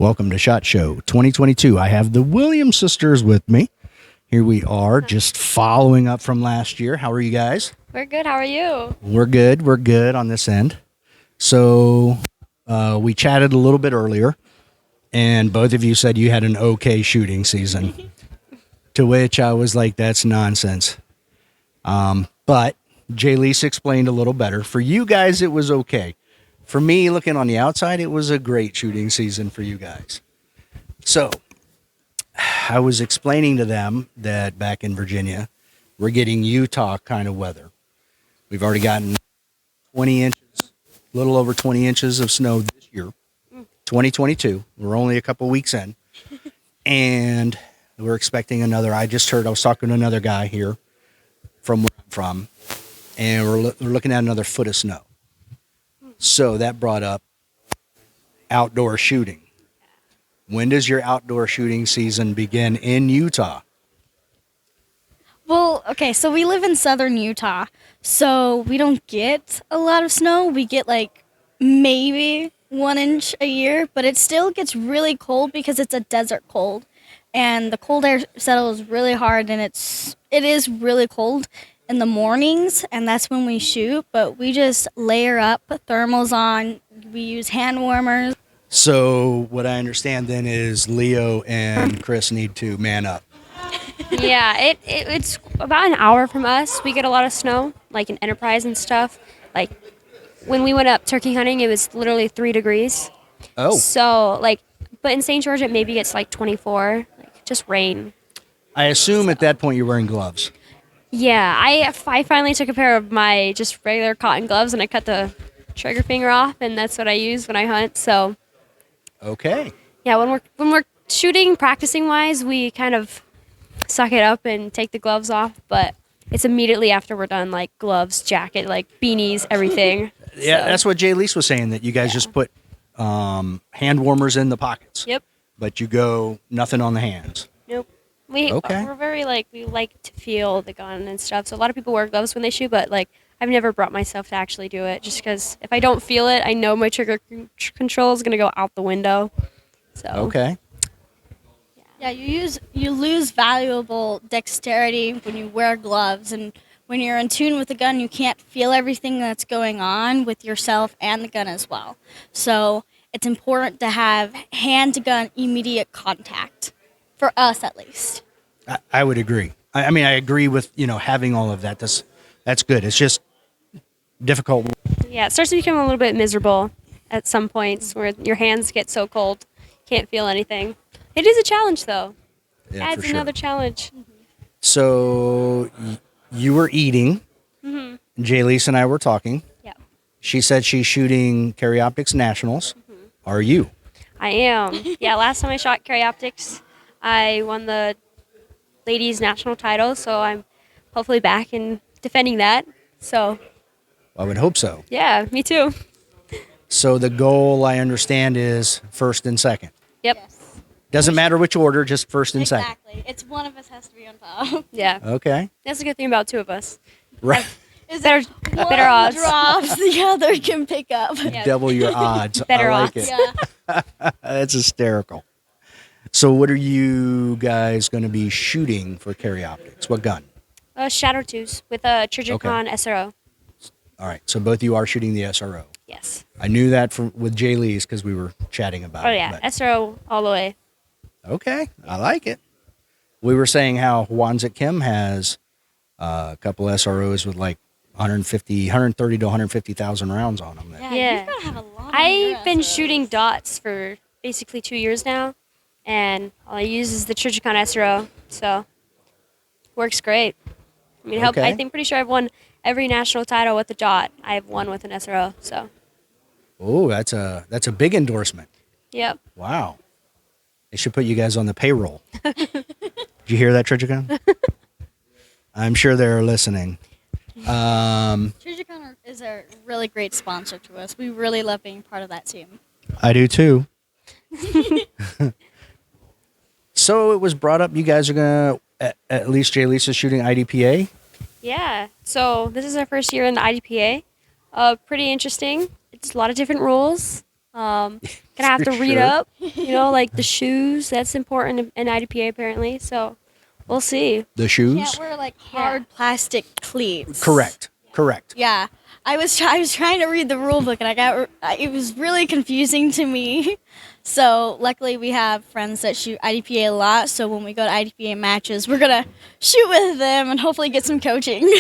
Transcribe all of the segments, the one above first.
Welcome to SHOT Show 2022. I have the Williams sisters with me. Here we are, just following up from last year. How are you guys? We're good. How are you? We're good. We're good on this end. So we chatted a little bit earlier, and both of you said you had an okay shooting season, to which I was like, that's nonsense. But Jalise explained a little better. For you guys, it was okay. For me, looking on the outside, it was a great shooting season for you guys. So I was explaining to them that back in Virginia, we're getting Utah kind of weather. We've already gotten 20 inches, a little over 20 inches of snow this year, 2022. We're only a couple weeks in. And we're expecting another. I was talking to another guy here from where I'm from, and we're looking at another foot of snow. So that brought up outdoor shooting. When does your outdoor shooting season begin in Utah? Well, okay, so we live in southern Utah, so we don't get a lot of snow. We get like maybe 1 inch a year, but it still gets really cold because it's a desert cold. And the cold air settles really hard, and it is really cold in the mornings, and that's when we shoot, but we just layer up, put thermals on, we use hand warmers. So what I understand then is Leo and Chris need to man up. Yeah, it's about an hour from us. We get a lot of snow, like in Enterprise and stuff. Like when we went up turkey hunting, it was literally 3 degrees. Oh. So but in St. George, it maybe gets like 24, like just rain. I assume at that point you're wearing gloves. Yeah, I finally took a pair of my just regular cotton gloves and I cut the trigger finger off, and that's what I use when I hunt. So Okay. yeah, when we're shooting, practicing wise, we kind of suck it up and take the gloves off, but it's immediately after we're done, like gloves, jacket, like beanies, everything. Yeah, So, that's what Jalise was saying, that you guys just put hand warmers in the pockets. Yep. But you go nothing on the hands. Nope. Okay. We're very we like to feel the gun and stuff. So a lot of people wear gloves when they shoot, but I've never brought myself to actually do it, just because if I don't feel it, I know my trigger control is gonna go out the window. So Okay. Yeah, you lose valuable dexterity when you wear gloves, and when you're in tune with the gun, you can't feel everything that's going on with yourself and the gun as well. So it's important to have hand-to-gun immediate contact, for us at least. I would agree. I mean, I agree with, having all of that. That's good. It's just difficult. yeah, it starts to become a little bit miserable at some points where your hands get so cold, can't feel anything. It is a challenge though. Yeah, Adds for sure. another challenge. So you were eating. Mm-hmm. Jalise and I were talking. Yeah, She said she's shooting Carry Optics Nationals. Mm-hmm. Are you? I am. Yeah, last time I shot Carry Optics, I won the ladies national title, so I'm hopefully back and defending that. So I would hope so. yeah, me too. So the goal, I understand, is first and second. Yep. Yes. Doesn't matter which order, just first and second. Exactly. It's one of us has to be on top. Yeah. Okay. That's a good thing about two of us. Right. Is Better one better odds. drops, the other can pick up. Yeah. Double your odds. Better I like odds. it. Yeah. That's hysterical. So what are you guys going to be shooting for Carry Optics? What gun? Shadow 2s with a Trijicon SRO. All right. So both of you are shooting the SRO. Yes. I knew that with Jalise because we were chatting about Oh it. yeah, but- SRO all the way. Okay. I like it. We were saying how Wanzik Kim has a couple SROs with like 130 to 150,000 rounds on them. Yeah. You've got to have a lot. I've been shooting dots for basically 2 years now, and all I use is the Trijicon SRO, so works great. I mean, Okay. I think pretty sure I've won every national title with a dot. I've won with an SRO, so Oh, that's a big endorsement. yep. Wow. They should put you guys on the payroll. Did you hear that, Trijicon? I'm sure they're listening. Trijicon is a really great sponsor to us. We really love being part of that team. I do too. So it was brought up you guys are going to, at least Jalise is shooting IDPA. Yeah. So this is our first year in the IDPA. Pretty interesting. It's a lot of different rules. Gonna have to For read sure. up, like the shoes. That's important in IDPA apparently. So we'll see. The Can't shoes? wear like hard plastic cleats. Correct. Correct. Yeah, I was trying to read the rule book and it was really confusing to me. So luckily we have friends that shoot IDPA a lot. So when we go to IDPA matches, we're gonna shoot with them and hopefully get some coaching.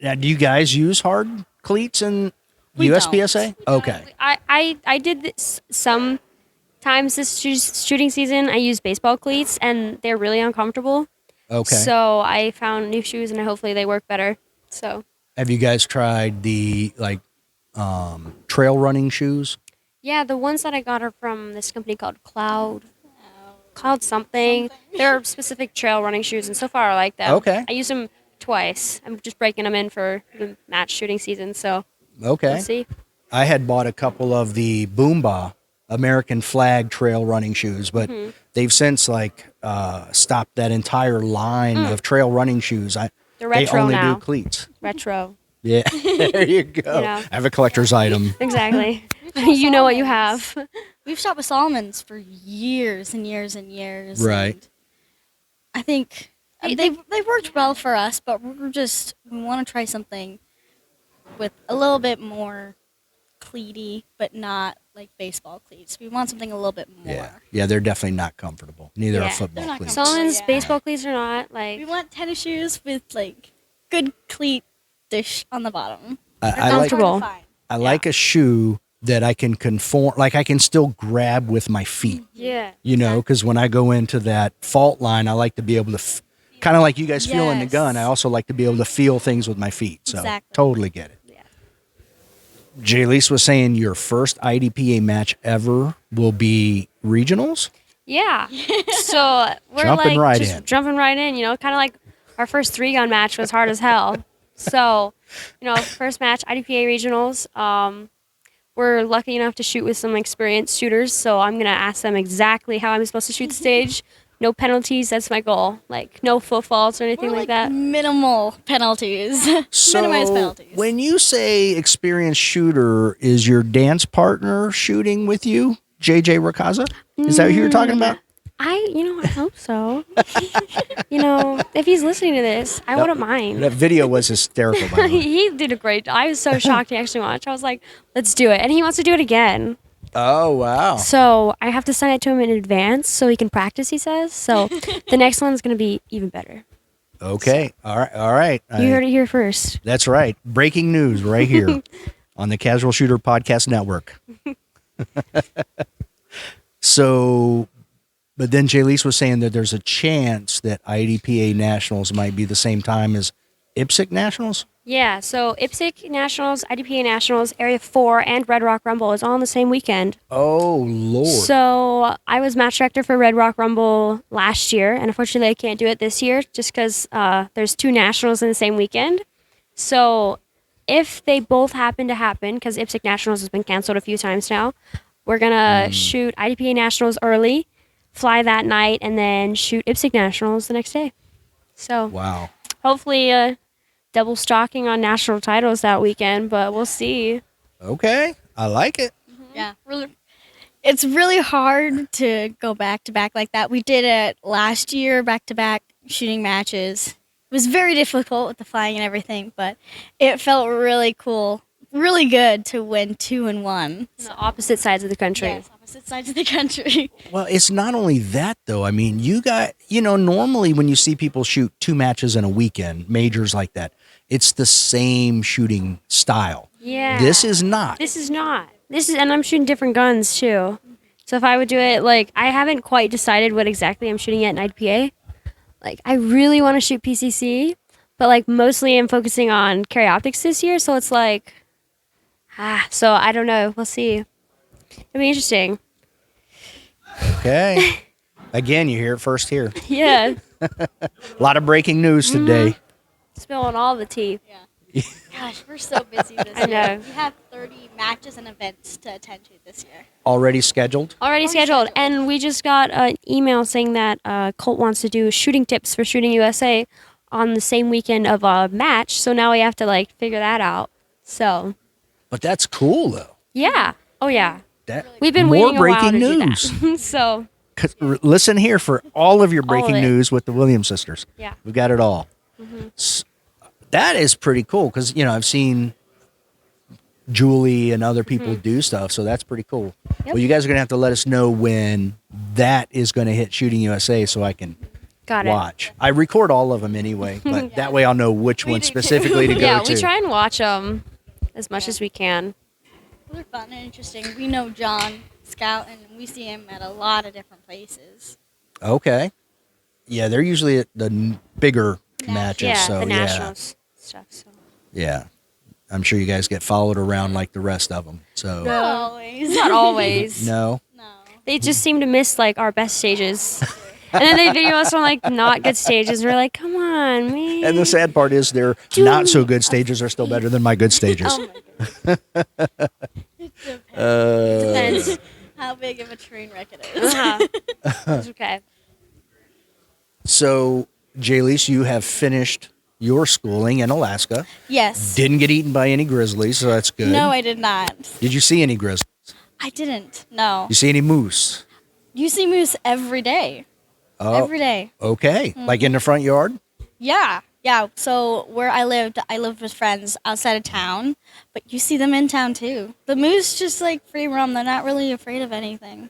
Now, do you guys use hard cleats in We USPSA? Okay. I did this sometimes this shooting season. I used baseball cleats and they're really uncomfortable. Okay. So I found new shoes and hopefully they work better. So Have you guys tried the trail running shoes? yeah, the ones that I got are from this company called Cloud something. They're specific trail running shoes, and so far I like them. Okay. I used them twice. I'm just breaking them in for the match shooting season, so Okay. we'll see. I had bought a couple of the Boomba American flag trail running shoes, but Mm-hmm. they've since stopped that entire line of trail running shoes. They're They retro only now. do cleats. Retro. Yeah, there you go. You know. I have a collector's item. Exactly. You know what you have. We've shot with Solomons for years and years and years. Right. and I think they've worked well for us, but we want to try something with a little bit more cleaty, but not like baseball cleats. We want something a little bit more. Yeah, they're definitely not comfortable. Neither are Yeah. football They're not cleats. comfortable. Solomon's Yeah. baseball cleats are not like We want tennis shoes with like good cleat dish on the bottom. I That's like comfortable. hard to find. I like a shoe that I can conform, like I can still grab with my feet. yeah. You know, because when I go into that fault line, I like to be able to, kind of like you guys feel in the Yes. gun. I also like to be able to feel things with my feet. So Exactly. totally get it. Yeah. Jalise was saying your first IDPA match ever will be regionals. Yeah. So we're Jumping like right just in. jumping right in, kind of like our first 3-gun match was hard as hell. So, first match, IDPA regionals. We're lucky enough to shoot with some experienced shooters, so I'm going to ask them exactly how I'm supposed to shoot the stage. No penalties, that's my goal. Like, no foot faults or anything We're like that. minimal penalties. So Minimize penalties. when you say experienced shooter, is your dance partner shooting with you, JJ Rakaza? Is that who you're talking about? I hope so. If he's listening to this, I wouldn't mind. That video was hysterical, by the way. He did a great job. I was so shocked he actually watched. I was like, let's do it. And he wants to do it again. Oh, wow. So I have to send it to him in advance so he can practice, he says. So the next one's going to be even better. Okay. All right. All right. You heard it here first. That's right. Breaking news right here on the Casual Shooter Podcast Network. So, but then Jalise was saying that there's a chance that IDPA Nationals might be the same time as IPSC Nationals. Yeah, so IPSC Nationals, IDPA Nationals, Area 4, and Red Rock Rumble is all on the same weekend. Oh, Lord. So I was match director for Red Rock Rumble last year, and unfortunately I can't do it this year just because there's 2 Nationals in the same weekend. So if they both happen to happen, because IPSC Nationals has been canceled a few times now, we're going to shoot IDPA Nationals early, fly that night, and then shoot IPSC Nationals the next day. So Wow. hopefully double stocking on national titles that weekend, but we'll see. Okay. I like it. Yeah, it's really hard to go back to back like that. We did it last year, back to back shooting matches. It was very difficult with the flying and everything, but it felt really cool, really good to win 2 and 1. On the opposite sides of the country. Yes, opposite sides of the country. Well, it's not only that, though. I mean, normally when you see people shoot 2 matches in a weekend, majors like that, it's the same shooting style. Yeah. This is not. This is not. And I'm shooting different guns too. So if I would do it, I haven't quite decided what exactly I'm shooting yet in IPA. I really want to shoot PCC, but mostly I'm focusing on carry optics this year. So it's so I don't know. We'll see. It'll be interesting. Okay. Again, you hear it first here. Yeah. A lot of breaking news today. Spilling all the tea. Gosh, we're so busy this I year. know. We have 30 matches and events to attend to this year. Already scheduled? Already scheduled. And we just got an email saying that Colt wants to do shooting tips for Shooting USA on the same weekend of a match. So now we have to figure that out. So But that's cool, though. yeah. Oh yeah. We've been more waiting a while to breaking do news. that. So, Listen here for all of your breaking it. news with the Williams sisters. yeah. We've got it all. That is pretty cool because, I've seen Julie and other people do stuff, so that's pretty cool. Yep. Well, you guys are going to have to let us know when that is going to hit Shooting USA so I can Got it. watch. I record all of them anyway, but that way I'll know which one do too. specifically to go Yeah, to. we try and watch them as much as we can. They're fun and interesting. We know John Scout, and we see him at a lot of different places. Okay. Yeah, they're usually at the bigger matches. Yeah, so the nationals stuff. So. yeah. I'm sure you guys get followed around like the rest of them. So Not always. Not always. no. No. They just seem to miss like our best stages. And then they video us on like not good stages. And we're like, come on, man. And the sad part is their not so good stages are still better than my good stages. Oh my goodness. Depends. How big of a train wreck it is. It's okay. So, Jalise, you have finished your schooling in Alaska. Yes. Didn't get eaten by any grizzlies, so that's good. No, I did not. Did you see any grizzlies? I didn't. No. You see any moose? You see moose every day. Oh, Every day. okay. Like in the front yard? Yeah. Yeah. So where I lived with friends outside of town, but you see them in town too. The moose just like free roam. They're not really afraid of anything.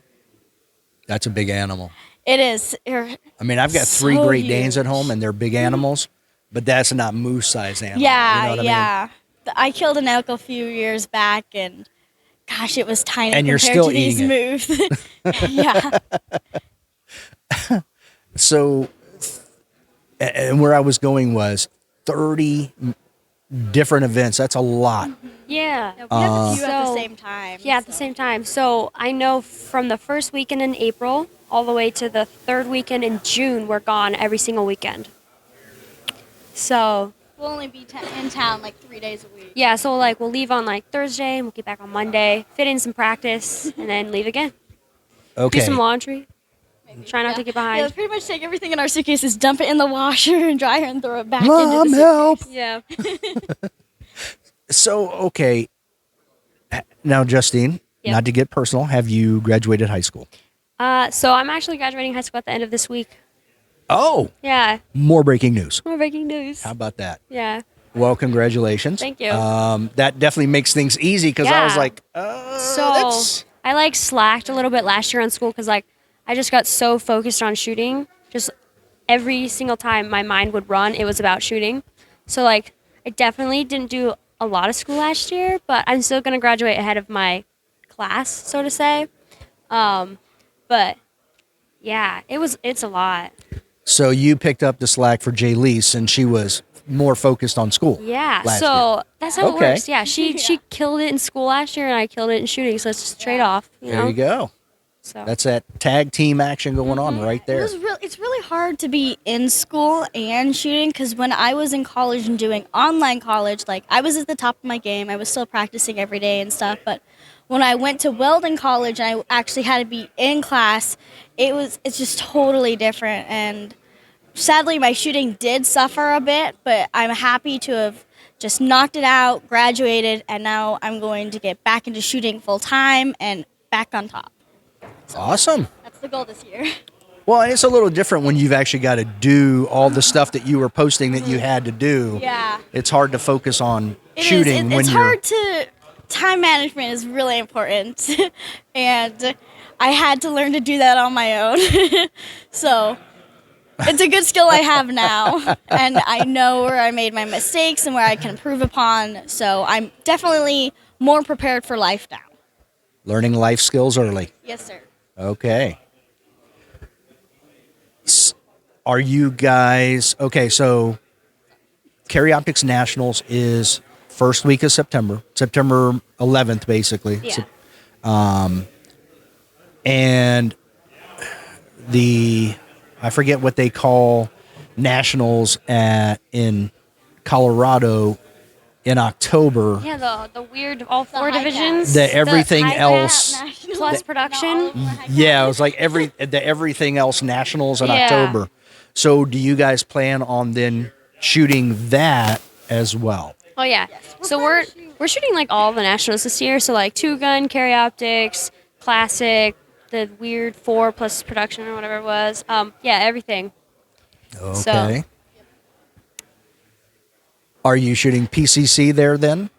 That's a big animal. It is. I mean, I've got So 3 Great Danes at huge. home, and they're big animals, but that's not moose-sized animal. Yeah, you know what I mean? yeah. I killed an elk a few years back, and gosh, it was tiny And you're compared still to these eating moose. Yeah. So, and where I was going was 30 different events. That's a lot. Yeah. We have a few at the So- same time. Yeah, at the same time. So I know from the first weekend in April all the way to the third weekend in June, we're gone every single weekend. So We'll only be in town like 3 days a week. yeah, so like we'll leave on like Thursday and we'll get back on Monday, fit in some practice, and then leave again. Okay. Do some laundry. Try not to get behind. Yeah, pretty much take everything in our suitcases, dump it in the washer and dryer, and throw it back Mom, into the help. suitcase. Yeah. So, okay. Now, Justine, Yep. not to get personal, have you graduated high school? So I'm actually graduating high school at the end of this week. Oh, Yeah. more breaking news. More breaking news. How about that? Yeah. Well, congratulations. Thank you. That definitely makes things easy because I was Yeah. like, So that's... I like slacked a little bit last year on school because like I just got so focused on shooting. Just every single time my mind would run, it was about shooting. So like I definitely didn't do a lot of school last year, but I'm still gonna graduate ahead of my class, so to say. But yeah, it's a lot. So you picked up the slack for Jalise, and she was more focused on school. Yeah, last so year. that's how Okay. it works. Yeah, she killed it in school last year, and I killed it in shooting. So it's just trade off. You know. There you go. So That's that tag team action going on right there. It's really hard to be in school and shooting because when I was in college and doing online college, like I was at the top of my game. I was still practicing every day and stuff. But when I went to welding college and I actually had to be in class, it's just totally different. And sadly, my shooting did suffer a bit, but I'm happy to have just knocked it out, graduated, and now I'm going to get back into shooting full time and back on top. Awesome. That's the goal this year. Well, and it's a little different when you've actually got to do all the stuff that you were posting that you had to do. Yeah. It's hard to focus on It is. shooting when It's you're... hard to. Time management is really important, and I had to learn to do that on my own. So it's a good skill I have now, and I know where I made my mistakes and where I can improve upon. So I'm definitely more prepared for life now. Learning life skills early. Yes, sir. Okay. Are you guys... Okay, so Carry Optics Nationals is first week of September. September 11th, basically. yeah. And I forget what they call nationals in Colorado in October. Yeah, the weird all four high cap. divisions. The everything high cap else. plus production. Yeah, it was like the everything else nationals in Yeah. October. So do you guys plan on then shooting that as well? Oh yeah. So we're shooting like all the nationals this year. So like two gun, carry optics, classic, the weird 4 plus production or whatever it was. Yeah, everything. Okay. Are you shooting PCC there then?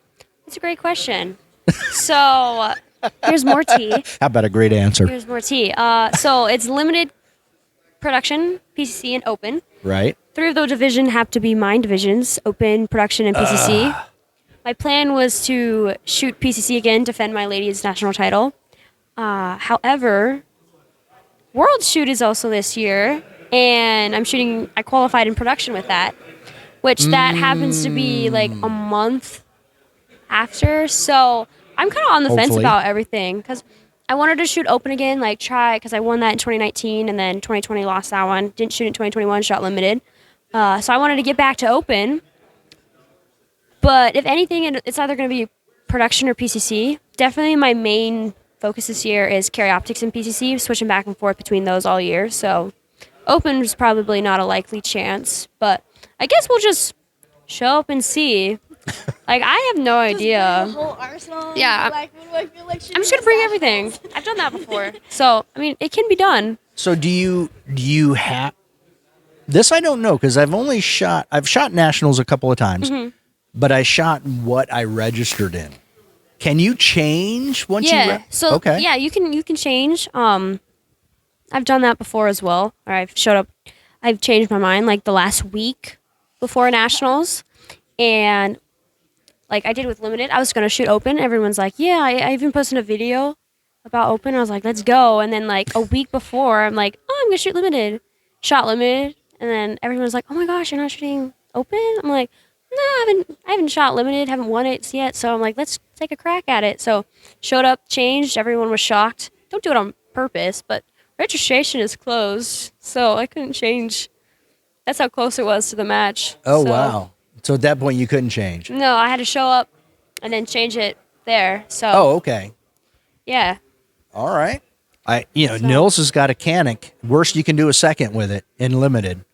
It's a great question. So here's more tea. How about a great answer? Here's more tea. So it's limited production, PCC, and open. Right. 3 of those divisions have to be mine divisions: open, production, and PCC. My plan was to shoot PCC again, defend my ladies' national title. However, World Shoot is also this year, and I qualified in production with that, which that happens to be like a month after. So I'm kind of on the fence Hopefully. about everything because I wanted to shoot open again, like try, because I won that in 2019 and then 2020 lost that one. Didn't shoot in 2021, shot limited. So I wanted to get back to open. But if anything, it's either going to be production or PCC. Definitely my main focus this year is carry optics and PCC, switching back and forth between those all year. So open is probably not a likely chance, but I guess we'll just show up and see. Like, I have no idea. The whole arsenal. Yeah. Like, what do I feel like I'm just going to bring everything. I've done that before. So, I mean, it can be done. So do you have this? I don't know because I've shot nationals a couple of times, but I shot what I registered in. Can you change once Yeah. you? So, okay. yeah, you can change. I've done that before as well. Or I've changed my mind like the last week before nationals. And like I did with limited, I was going to shoot open. Everyone's like, yeah, I even posted a video about open. I was like, let's go. And then like a week before, I'm like, oh, I'm going to shoot limited. Shot limited. And then everyone's like, oh my gosh, you're not shooting open? I'm like, no, I haven't shot limited, haven't won it yet. So I'm like, let's take a crack at it. So showed up, changed. Everyone was shocked. Don't do it on purpose, but registration is closed. So I couldn't change. That's how close it was to the match. Oh So- wow. So at that point you couldn't change. No, I had to show up and then change it there. So Oh, okay. yeah. All right. Nils has got a Canic. Worst you can do a second with it in limited.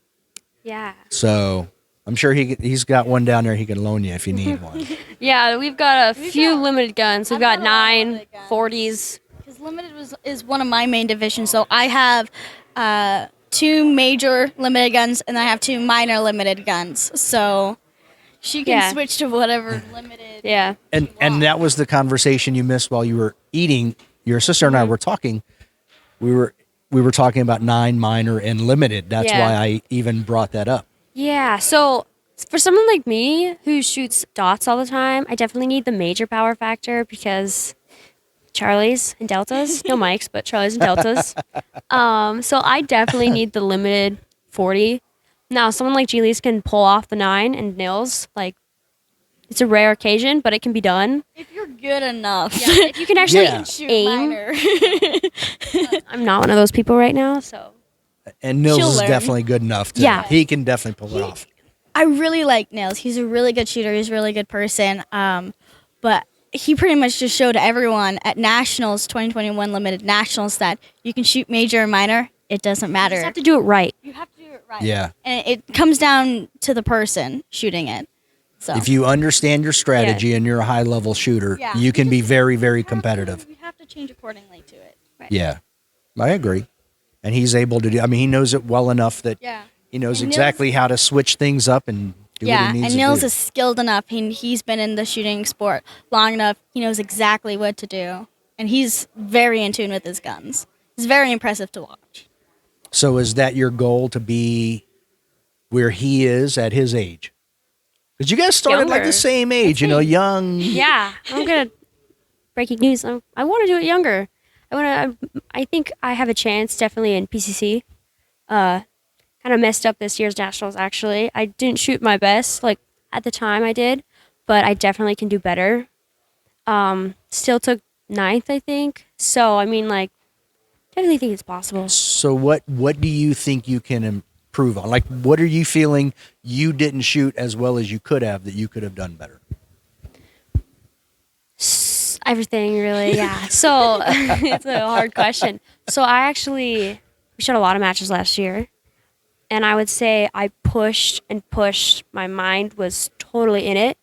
Yeah. So I'm sure he's got one down there he can loan you if you need one. Yeah, we've got a few limited guns. We've got I've got a lot of 9 limited guns. 40s. Because limited is one of my main divisions. So I have 2 major limited guns and I have 2 minor limited guns. So she can Yeah. switch to whatever limited. Yeah. And that was the conversation you missed while you were eating. Your sister and I were talking. We were talking about 9 minor and limited. That's Yeah. why I even brought that up. Yeah. So for someone like me who shoots dots all the time, I definitely need the major power factor because Charlies and deltas, no mics, but Charlies and deltas. So I definitely need the limited 40. Now, someone like Jalise can pull off the 9 and nils. Like, it's a rare occasion, but it can be done. If you're good enough. If you can actually Yeah. Shoot aim. minor. I'm not one of those people right now, so. And Nils She'll is learn. definitely good enough. Yeah. He can definitely pull it off. I really like Nils. He's a really good shooter. He's a really good person. But he pretty much just showed everyone at Nationals, 2021 Limited Nationals, that you can shoot major or minor. It doesn't You matter. just have to do it right. You have to do it right. Yeah. And it comes down to the person shooting it. So If you understand your strategy and you're a high level shooter, Yeah. you can be very, very competitive. You have to change accordingly to it. Yeah. I agree. And he's able to do, I mean, he knows it well enough that Yeah. he knows And Nils- exactly how to switch things up and do Yeah, what he needs and to Nils do. is skilled enough. He's been in the shooting sport long enough. He knows exactly what to do. And he's very in tune with his guns. It's very impressive to watch. So is that your goal to be where he is at his age? Because you guys started like Younger. the same age, young. Yeah, I'm gonna breaking news. I want to do it younger. I think I have a chance definitely in PCC. Kind of messed up this year's nationals. Actually, I didn't shoot my best like at the time I did, but I definitely can do better. Still took 9th, I think. So I mean, like, definitely think it's possible. So what do you think you can improve on? Like, what are you feeling you didn't shoot as well as you could have that you could have done better? Everything really, yeah. So it's a hard question. So we shot a lot of matches last year, and I would say I pushed and pushed. My mind was totally in it,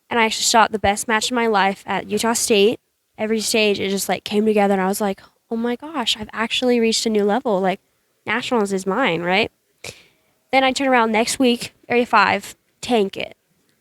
and I actually shot the best match of my life at Utah State. every stage it just like came together, and I was like, oh my gosh, I've actually reached a new level. Like nationals is mine, right? Then I turn around next week, Area 5, tank it.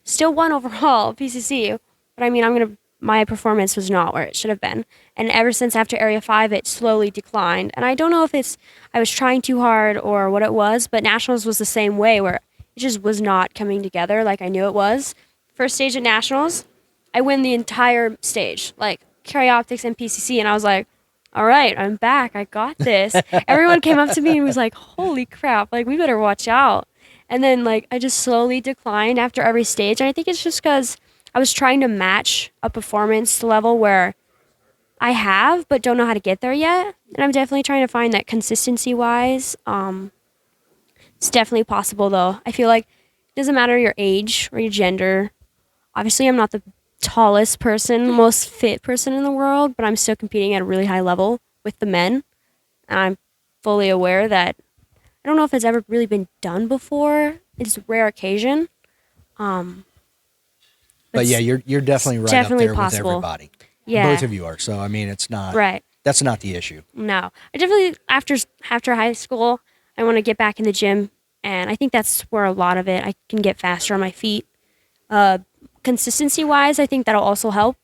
Still won overall PCC, but I mean, my performance was not where it should have been. And ever since after Area 5, it slowly declined. And I don't know if I was trying too hard or what it was, but Nationals was the same way where it just was not coming together like I knew it was. First stage at Nationals, I win the entire stage, like Carry Optics and PCC, and I was like, all right, I'm back. I got this. Everyone came up to me and was like, holy crap, like, we better watch out. And then, like, I just slowly declined after every stage. And I think it's just because I was trying to match a performance level where I have, but don't know how to get there yet. And I'm definitely trying to find that consistency wise. It's definitely possible, though. I feel like it doesn't matter your age or your gender. Obviously, I'm not the tallest person, most fit person in the world, but I'm still competing at a really high level with the men. And I'm fully aware that I don't know if it's ever really been done before. It's a rare occasion. But yeah, you're definitely right definitely up there possible. with everybody. Yeah. Both of you are. So I mean, it's not Right. That's not the issue. No. I definitely after high school, I want to get back in the gym, and I think that's where a lot of it I can get faster on my feet. Consistency wise, I think that'll also help.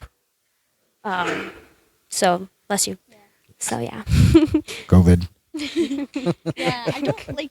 So bless you. Yeah. So yeah. COVID. Yeah, I don't like.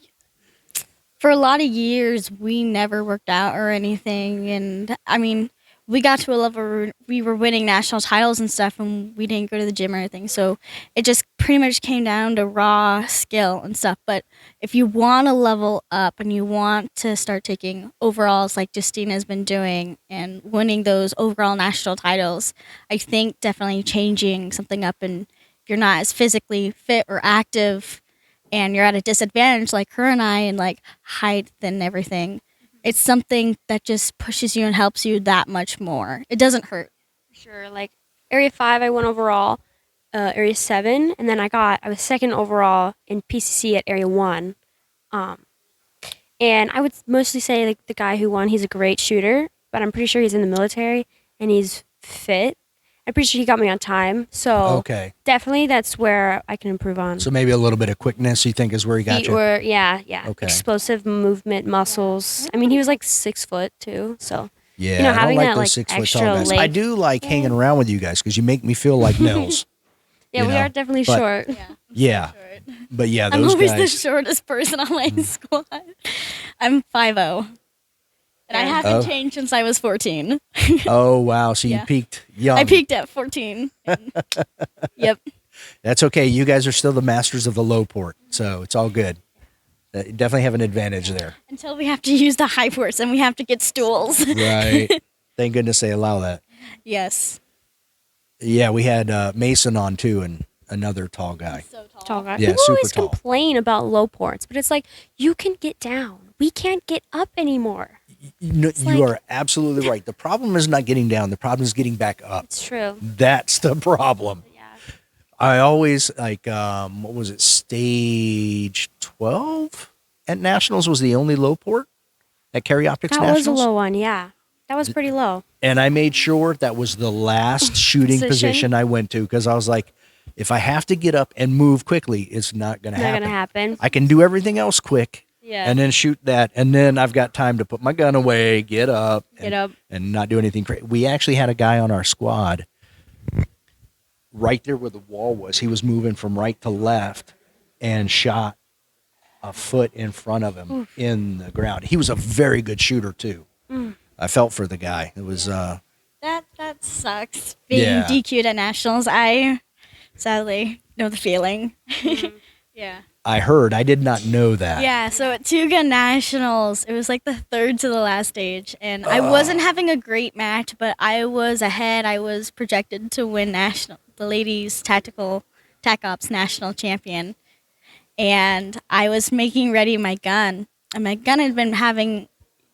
For a lot of years, we never worked out or anything, and I mean, we got to a level where we were winning national titles and stuff, and we didn't go to the gym or anything. So it just pretty much came down to raw skill and stuff. But if you want to level up and you want to start taking overalls like Justine has been doing and winning those overall national titles, I think definitely changing something up, and if you're not as physically fit or active and you're at a disadvantage like her and I, and like height and everything, it's something that just pushes you and helps you that much more. It doesn't hurt. Sure. Like Area 5, I won overall. Area 7, and then I was second overall in PCC at Area 1. And I would mostly say like the guy who won, he's a great shooter, but I'm pretty sure he's in the military and he's fit. I'm pretty sure he got me on time. So Okay. definitely that's where I can improve on. So maybe a little bit of quickness you think is where he got Feet you? were, yeah. Okay. Explosive movement, muscles. I mean, he was like 6 foot too. So Yeah, you know, I don't having like that, those like, 6 foot extra tall guys. leg- I do like hanging around with you guys because you make me feel like Nils. yeah, You we know, are definitely but- short. Yeah, but yeah, I'm those always the guys. shortest person on my squad. I'm 5'0". And I Yeah. haven't Oh. changed since I was 14. Oh wow! So you Yeah. peaked young. I peaked at 14. Yep. That's okay. You guys are still the masters of the low port, so it's all good. You definitely have an advantage there. Until we have to use the high ports and we have to get stools. Right. Thank goodness they allow that. Yes. Yeah, we had Mason on too, and another tall guy. So tall. Tall guy. Yeah, People super always tall. complain about low ports, but it's like you can get down. We can't get up anymore. You like- are absolutely right. The problem is not getting down. The problem is getting back up. It's true. That's the problem. Yeah. I always like what was it? Stage 12 at Nationals was the only low port at Carry Optics That Nationals. was a low one, yeah. That was pretty low. And I made sure that was the last shooting Position. position I went to because I was like, if I have to get up and move quickly, it's not going to Not happen. gonna happen. I can do everything else quick. Yeah. And then shoot that, and then I've got time to put my gun away, get up, and not do anything crazy. We actually had a guy on our squad right there where the wall was. He was moving from right to left and shot a foot in front of him in the ground. He was a very good shooter too. I felt for the guy. It was That sucks. Being Yeah. DQ'd at nationals, I sadly know the feeling. Yeah. I heard. I did not know that. Yeah, so at Tuga Nationals, it was like the third to the last stage, and I wasn't having a great match, but I was ahead. I was projected to win the ladies tactical tac ops national champion, and I was making ready my gun, and my gun had been having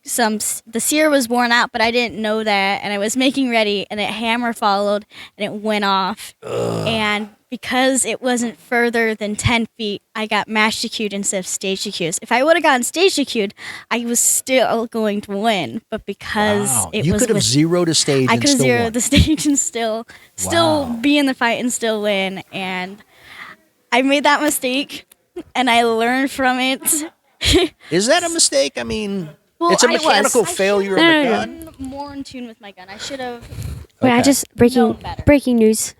the sear was worn out, but I didn't know that, and I was making ready, and a hammer followed, and it went off, and because it wasn't further than 10 feet, I got match DQ'd instead of stage DQ'd. If I would have gotten stage DQ'd, I was still going to win. But because Wow. it You was could have with, zeroed a stage I and could have still zeroed won. the stage and still Wow. be in the fight and still win. And I made that mistake, and I learned from it. Is that a mistake? I mean, Well, it's a I was. mechanical I failure of should've the No, no, gun. been more in tune with my gun. I should have. Wait, I Okay. just Known better. breaking news.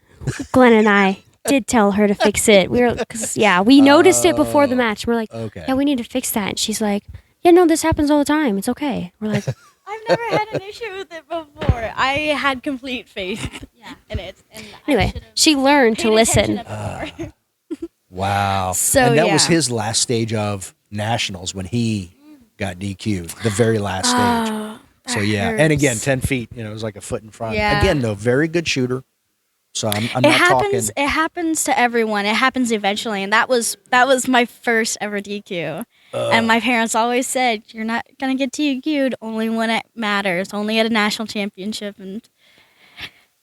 Glenn and I did tell her to fix it. We were because we noticed it before the match. We're like, Okay. yeah, we need to fix that. And she's like, yeah, no, this happens all the time. It's okay. We're like, I've never had an issue with it before. I had complete faith in it. And anyway, I should've she learned to paid attention listen. at before. Wow. So, and that was yeah. his last stage of nationals when he got DQ'd, the very last stage. Oh, So that yeah, and again, hurts. 10 feet, it was like a foot in front. Yeah. Again, though, very good shooter. So I'm It not happens. talking. It happens to everyone. It happens eventually, and that was my first ever DQ. And my parents always said, "You're not gonna get DQ'd only when it matters, only at a national championship." And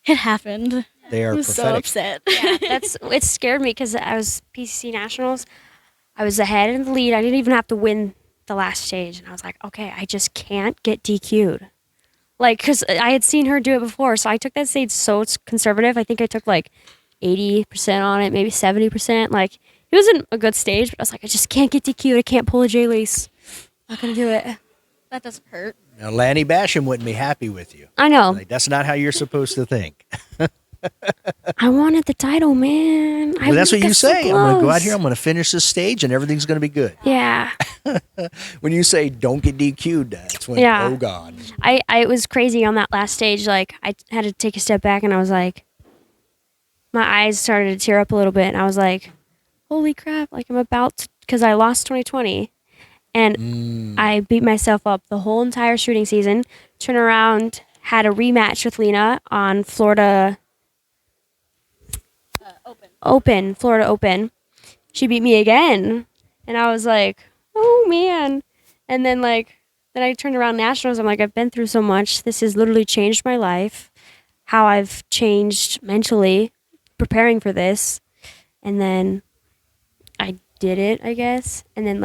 it happened. They are I was so prophetic. upset. Yeah, it scared me because I was PCC nationals. I was ahead in the lead. I didn't even have to win the last stage, and I was like, okay, I just can't get DQ'd. Like, because I had seen her do it before, so I took that stage so conservative. I think I took like 80% on it, maybe 70%. Like, it wasn't a good stage, but I was like, I just can't get DQ'd. I can't pull a Jalise. Not gonna do it. That doesn't hurt. Now, Lanny Basham wouldn't be happy with you. I know. Like, that's not how you're supposed to think. I wanted the title, man. Well, that's what you got so say. I'm going to go out close. here. I'm going to finish this stage, and everything's going to be good. Yeah. When you say don't get DQ'd, that's when, Yeah. oh God. I it was crazy on that last stage. Like, I had to take a step back, and I was like, my eyes started to tear up a little bit, and I was like, holy crap, like I'm about to, because I lost 2020, and I beat myself up the whole entire shooting season. Turn around, had a rematch with Lena on Florida Open. She beat me again, and I was like, oh man. And then then I turned around nationals. I'm like, I've been through so much. This has literally changed my life. How I've changed mentally preparing for this. And then I did it, I guess. And then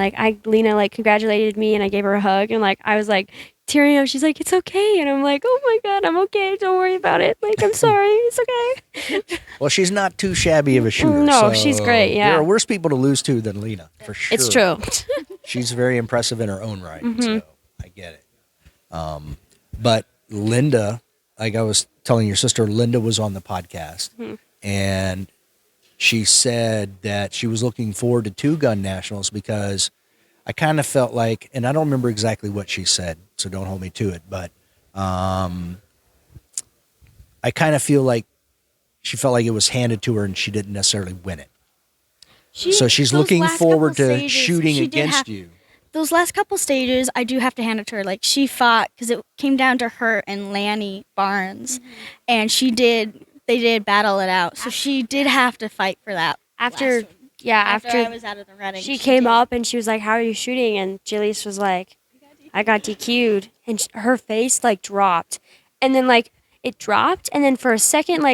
Lena congratulated me, and I gave her a hug, and I was like tearing up. She's like, it's okay. And I'm like, oh my God, I'm okay. Don't worry about it. Like, I'm sorry. It's okay. Well, she's not too shabby of a shooter. No, so she's great, yeah. There are worse people to lose to than Lena, for sure. It's true. She's very impressive in her own right. Mm-hmm. So I get it. But Linda, like I was telling your sister, Linda was on the podcast, and she said that she was looking forward to two gun nationals because I kind of felt like, and I don't remember exactly what she said, so don't hold me to it, but I kind of feel like she felt like it was handed to her and she didn't necessarily win it. So she's those looking last forward couple to stages, shooting she did against have- you. Those last couple stages, I do have to hand it to her. Like, she fought because it came down to her and Lanny Barnes, and they did battle it out. So she did have to fight for that. After last one. After I after was out of the running, she came did. up and she was like, how are you shooting? And Jalise was like, I got DQ'd. And her face dropped. And then it dropped. And then for a second,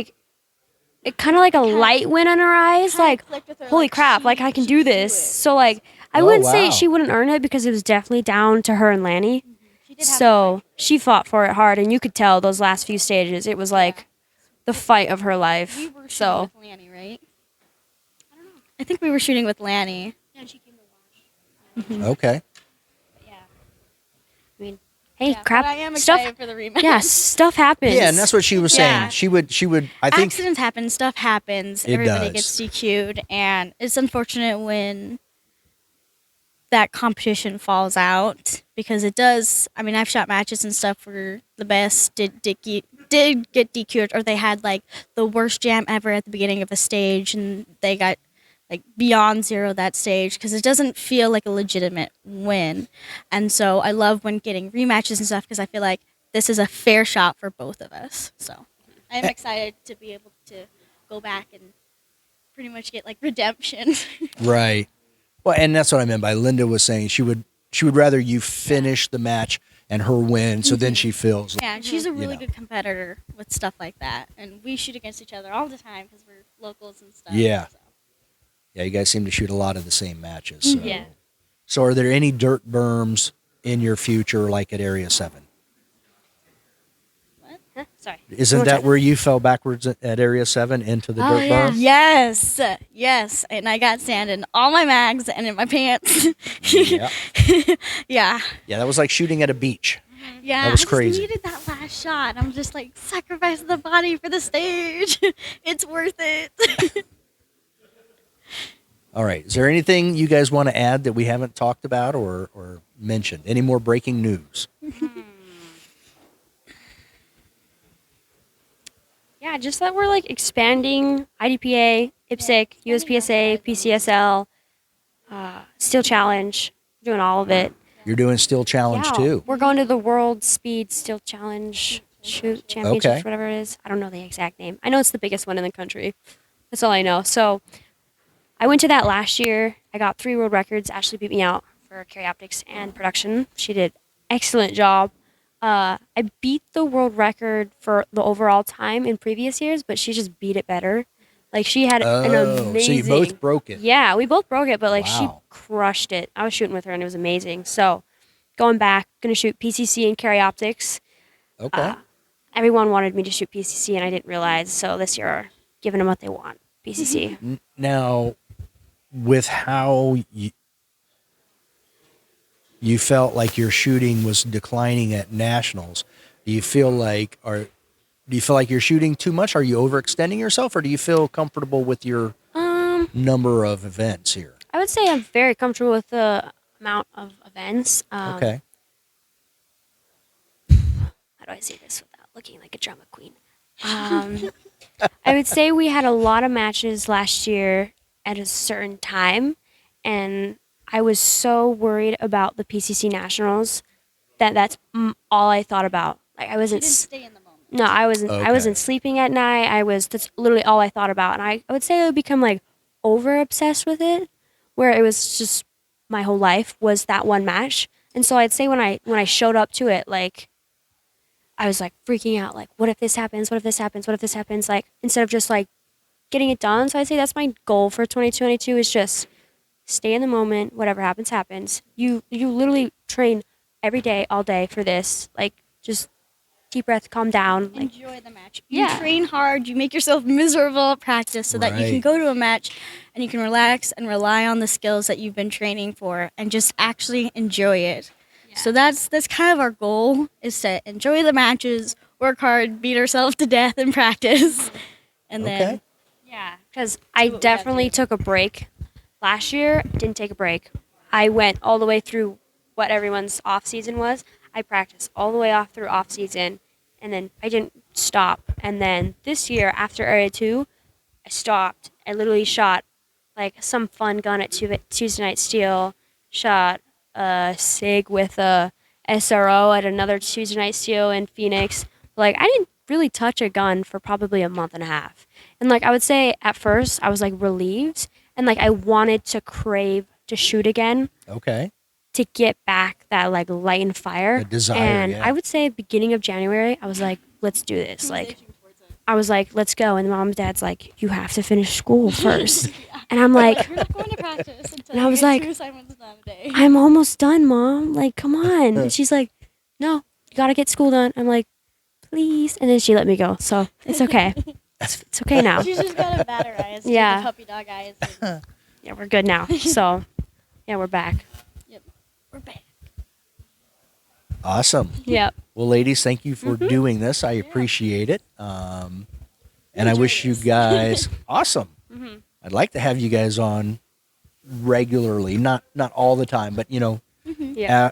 it kind of like a light went in her eyes. Kinda Like, clicked with her, holy like, crap, she- I can she do can do this. it. So I Oh, wouldn't wow. say she wouldn't earn it because it was definitely down to her and Lanny. She did have So she fought for it hard. And you could tell those last few stages, it was like the fight of her life. we were shooting So with Lanny, right? I think we were shooting with Lanny. yeah, she came to watch. Okay. Yeah. I mean, hey, Yeah, crap. but I am Stuff. excited for the rematch. Yeah, stuff happens. Yeah, and that's what she was saying. Yeah. She would, I think, Accidents happen, stuff happens, It everybody does. gets DQ'd, and it's unfortunate when that competition falls out because it does. I mean, I've shot matches and stuff where the best did get DQ'd, or they had the worst jam ever at the beginning of a stage, and they got beyond zero that stage because it doesn't feel like a legitimate win. And so I love when getting rematches and stuff because I feel like this is a fair shot for both of us. So I'm excited to be able to go back and pretty much get redemption. right. Well, and that's what I meant by Linda was saying she would rather you finish the match and her win, so then she feels. Yeah, and she's a really know. good competitor with stuff like that, and we shoot against each other all the time because locals and stuff. Yeah. So. Yeah, you guys seem to shoot a lot of the same matches. So. Yeah. So are there any dirt berms in your future, like at Area 7? Huh? Sorry. Isn't One more that time. where you fell backwards at Area 7 into the Oh, dirt yeah. berm? Yes, and I got sand in all my mags and in my pants. Yeah. Yeah. Yeah, that was like shooting at a beach. Yeah, That was I crazy. just needed that last shot. I'm just like, sacrifice the body for the stage. It's worth it. All right. Is there anything you guys want to add that we haven't talked about or mentioned? Any more breaking news? Yeah, just that we're like expanding IDPA, IPSC, USPSA, PCSL, Steel Challenge, doing all of it. You're doing Steel Challenge Yeah, too. we're going to the World Speed Steel Challenge shoot championships, Okay. whatever it is. I don't know the exact name. I know it's the biggest one in the country. That's all I know. So I went to that last year. I got 3 world records. Ashley beat me out for carry optics and production. She did excellent job. I beat the world record for the overall time in previous years, but she just beat it better. Like she had an amazing. So you both broke it. Yeah, we both broke it, but like she Wow. crushed it. I was shooting with her and it was amazing. So going back, gonna shoot PCC and carry optics. Okay. Everyone wanted me to shoot PCC and I didn't realize. So this year, giving them what they want. PCC. Now, with how you felt like your shooting was declining at nationals, do you feel like you're shooting too much? Are you overextending yourself, or do you feel comfortable with your number of events here? I would say I'm very comfortable with the amount of events. Okay. How do I say this without looking like a drama queen? I would say we had a lot of matches last year at a certain time, and I was so worried about the PCC nationals that that's all I thought about. Like I wasn't. stay in the moment. No, I wasn't. Okay. I wasn't sleeping at night. That's literally all I thought about, and I would say I would become like over obsessed with it, where it was just my whole life was that one match. And so I'd say when I showed up to it, like I was like freaking out, like what if this happens? What if this happens? What if this happens? Like instead of just like getting it done. So I'd say that's my goal for 2022 is just stay in the moment. Whatever happens, happens. You literally train every day, all day for this. Like just deep breath, calm down. Like Enjoy the match. Yeah. You train hard. You make yourself miserable at practice so that you can Right. go to a match and you can relax and rely on the skills that you've been training for and just actually enjoy it. So that's kind of our goal is to enjoy the matches, work hard, beat ourselves to death in practice, and Okay. then yeah, because I what we definitely have to took a break last year. Didn't take a break. I went all the way through what everyone's off season was. I practiced all the way off through off season, and then I didn't stop. And then this year, after Area 2, I stopped. I literally shot like some fun gun at Tuesday Night Steel, shot a SIG with a SRO at another Tuesday Night Steel in Phoenix. Like, I didn't really touch a gun for probably a month and a half. And like, I would say at first, I was like relieved, and like, I wanted to crave to shoot again, Okay. to get back that like light and fire. The desire, and yeah. I would say beginning of January, I was like, let's do this. Like, I was like, let's go. And mom and dad's like, you have to finish school first. And I'm like, we're not going to practice until And I you was get like, 2 assignments done a day. I'm almost done, mom. Like, come on. And she's like, no, you got to get school done. I'm like, please. And then she let me go. So it's okay. It's okay now. She's just got a batter eyes. Yeah. The puppy dog eyes. and- Yeah, we're good now. So, yeah, we're back. We're back. Awesome. Yep. Well, ladies, thank you for doing this. I appreciate it. And I wish you guys awesome. I'd like to have you guys on regularly, not all the time, but Yeah.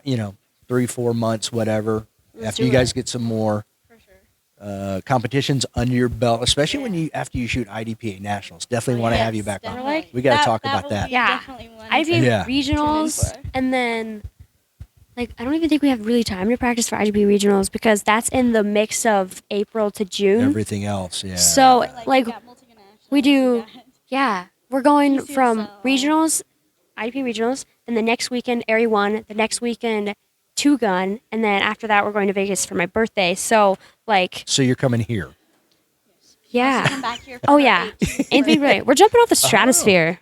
3-4 months, whatever. Let's After do you guys it. get some more For sure. competitions under your belt, especially when after you shoot IDPA nationals. Definitely want to have you back on. definitely. We got to talk about will that. be Yeah. definitely one IDP to- Yeah. regionals, Tune in for. and then like I don't even think we have really time to practice for IGP regionals because that's in the mix of April to June. Everything else, yeah. So Or, like we got multi-nationals, we do, got- yeah, we're going PCSL. from regionals, IGP regionals, then the next weekend Area 1, the next weekend 2 gun, and then after that we're going to Vegas for my birthday. So like So you're coming here. Yeah. Come back here. Oh yeah. Ain't big right. We're jumping off the stratosphere.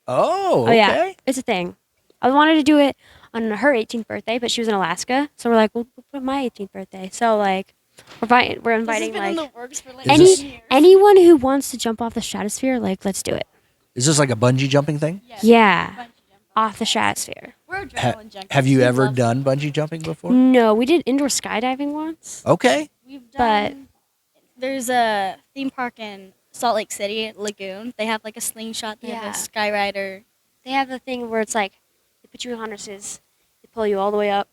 Oh, Oh yeah. okay. It's a thing. I wanted to do it on her 18th birthday, but she was in Alaska, so we're like, we'll put my 18th birthday. So like, we're inviting This has been in like the works for like Is this- anyone who wants to jump off the stratosphere. Like, let's do it. Is this like a bungee jumping thing? Yeah, off the stratosphere. We're Ha- adrenaline junkies. have you We ever love done bungee jumping before? No, we did indoor skydiving once. Okay. We've But- done. There's a theme park in Salt Lake City, Lagoon. They have like a slingshot. They Yeah. have a skyrider. They have the thing where it's like they put you in harnesses, they pull you all the way up,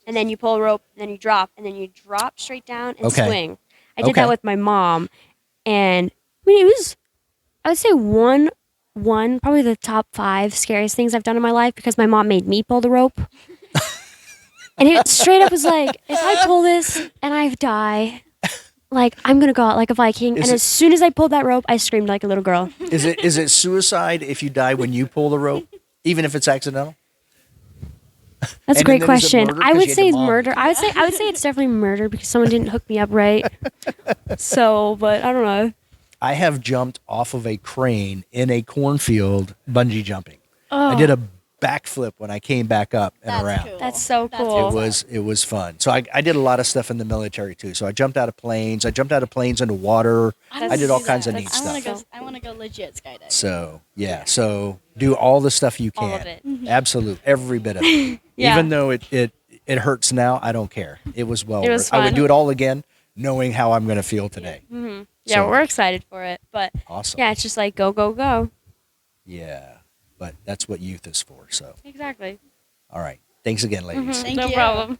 and then you pull a rope, and then you drop, and then you drop straight down and Okay. swing. I did Okay. that with my mom, and I mean it was, I would say one probably the top 5 scariest things I've done in my life because my mom made me pull the rope. And it straight up was like, if I pull this and I die, like I'm gonna go out like a Viking. Is and it- as soon as I pulled that rope, I screamed like a little girl. Is it suicide if you die when you pull the rope, even if it's accidental? That's And a great then is it question. murder I 'cause would you had say your it's mom murder. do I would say it's definitely murder because someone didn't hook me up right. So, but I don't know. I have jumped off of a crane in a cornfield bungee jumping. Oh, I did a backflip when I came back up and That's around. cool. That's so That's cool. It was fun. So I did a lot of stuff in the military too. So I jumped out of planes. I jumped out of planes into water. I did all kinds of neat I want to stuff. go. I want to go legit skydiving. So yeah, so do all the stuff you can. All of it. Absolutely, every bit of it. Yeah. Even though it hurts now, I don't care. It was well It was worth. I would fun. do it all again, knowing how I'm going to feel today. Yeah, So- we're excited for it. But Awesome. yeah, it's just like go, go, go. Yeah, but that's what youth is for. So Exactly. all right, thanks again, ladies. Thank no you. problem.